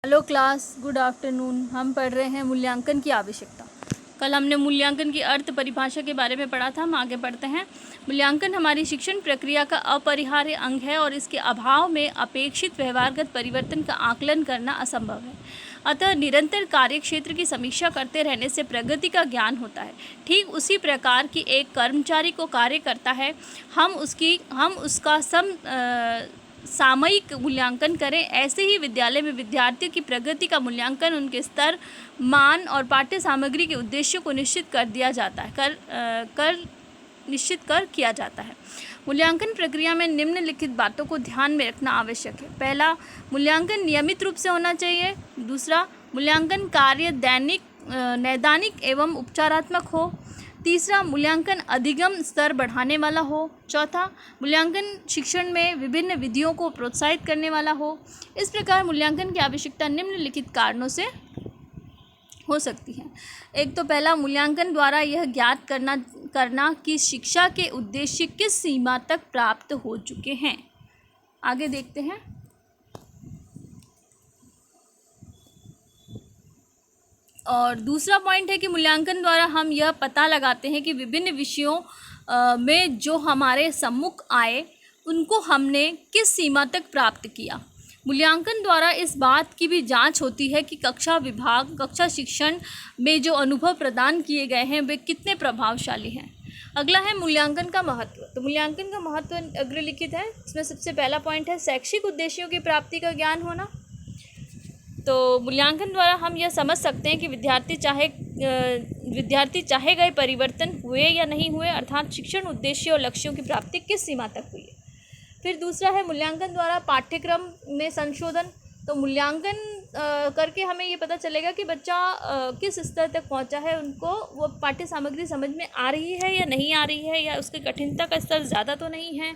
Hello class, good afternoon. हम पढ़ रहे हैं मूल्यांकन की आवश्यकता। कल हमने मूल्यांकन की अर्थ परिभाषा के बारे में पढ़ा था। हम आगे पढ़ते हैं। मूल्यांकन हमारी शिक्षण प्रक्रिया का अपरिहार्य अंग है और इसके अभाव में अपेक्षित व्यवहारगत परिवर्तन का आकलन करना असंभव है। अतः निरंतर कार्यक्षेत्र की समीक्षा करते रहने से प्रगति का ज्ञान होता है। ठीक उसी प्रकार की एक कर्मचारी को कार्य करता है, हम उसका सामयिक मूल्यांकन करें, ऐसे ही विद्यालय में विद्यार्थियों की प्रगति का मूल्यांकन उनके स्तर, मान और पाठ्य सामग्री के उद्देश्यों को निश्चित कर किया जाता है। मूल्यांकन प्रक्रिया में निम्नलिखित बातों को ध्यान में रखना आवश्यक है। पहला, मूल्यांकन नियमित रूप से होना चाहिए। दूसरा, मूल्यांकन कार्य नैदानिक एवं उपचारात्मक हो। तीसरा, मूल्यांकन अधिगम स्तर बढ़ाने वाला हो। चौथा, मूल्यांकन शिक्षण में विभिन्न विधियों को प्रोत्साहित करने वाला हो। इस प्रकार मूल्यांकन की आवश्यकता निम्नलिखित कारणों से हो सकती है। एक तो पहला, मूल्यांकन द्वारा यह ज्ञात करना कि शिक्षा के उद्देश्य किस सीमा तक प्राप्त हो चुके हैं। आगे देखते हैं। और दूसरा पॉइंट है कि मूल्यांकन द्वारा हम यह पता लगाते हैं कि विभिन्न विषयों में जो हमारे सम्मुख आए उनको हमने किस सीमा तक प्राप्त किया। मूल्यांकन द्वारा इस बात की भी जांच होती है कि कक्षा शिक्षण में जो अनुभव प्रदान किए गए हैं वे कितने प्रभावशाली हैं। अगला है मूल्यांकन का महत्व। तो मूल्यांकन का महत्व अग्रलिखित है। इसमें सबसे पहला पॉइंट है शैक्षिक उद्देश्यों की प्राप्ति का ज्ञान होना। तो मूल्यांकन द्वारा हम यह समझ सकते हैं कि विद्यार्थी चाहे गए परिवर्तन हुए या नहीं हुए, अर्थात शिक्षण उद्देश्य और लक्ष्यों की प्राप्ति किस सीमा तक हुई है। फिर दूसरा है मूल्यांकन द्वारा पाठ्यक्रम में संशोधन। तो मूल्यांकन करके हमें ये पता चलेगा कि बच्चा किस स्तर तक पहुंचा है, उनको वो पाठ्य सामग्री समझ में आ रही है या नहीं आ रही है, या उसकी कठिनता का स्तर ज़्यादा तो नहीं है।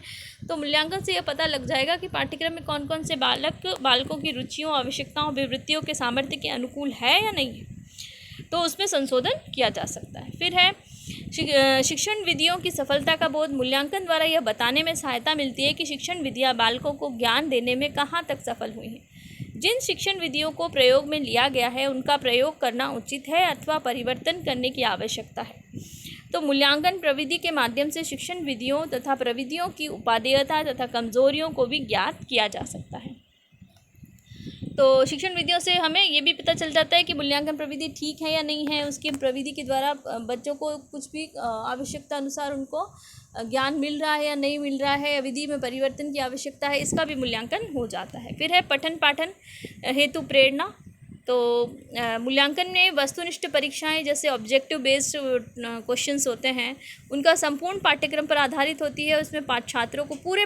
तो मूल्यांकन से यह पता लग जाएगा कि पाठ्यक्रम में कौन कौन से बालकों की रुचियों, आवश्यकताओं, विवृत्तियों के सामर्थ्य के अनुकूल है या नहीं है, तो उसमें संशोधन किया जा सकता है। फिर है शिक्षण विधियों की सफलता का बोध। मूल्यांकन द्वारा यह बताने में सहायता मिलती है कि शिक्षण विधियाँ बालकों को ज्ञान देने में कहाँ तक सफल हुई हैं। जिन शिक्षण विधियों को प्रयोग में लिया गया है उनका प्रयोग करना उचित है अथवा परिवर्तन करने की आवश्यकता है। तो मूल्यांकन प्रविधि के माध्यम से शिक्षण विधियों तथा प्रविधियों की उपादेयता तथा कमजोरियों को भी ज्ञात किया जा सकता है। तो शिक्षण विधियों से हमें ये भी पता चल जाता है कि मूल्यांकन प्रविधि ठीक है या नहीं है। उसकी प्रविधि के द्वारा बच्चों को कुछ भी आवश्यकता अनुसार उनको ज्ञान मिल रहा है या नहीं मिल रहा है, या विधि में परिवर्तन की आवश्यकता है, इसका भी मूल्यांकन हो जाता है। फिर है पठन पाठन हेतु प्रेरणा। तो मूल्यांकन में वस्तुनिष्ठ परीक्षाएं जैसे ऑब्जेक्टिव बेस्ड क्वेश्चंस होते हैं, उनका संपूर्ण पाठ्यक्रम पर आधारित होती है। उसमें छात्रों को पूरे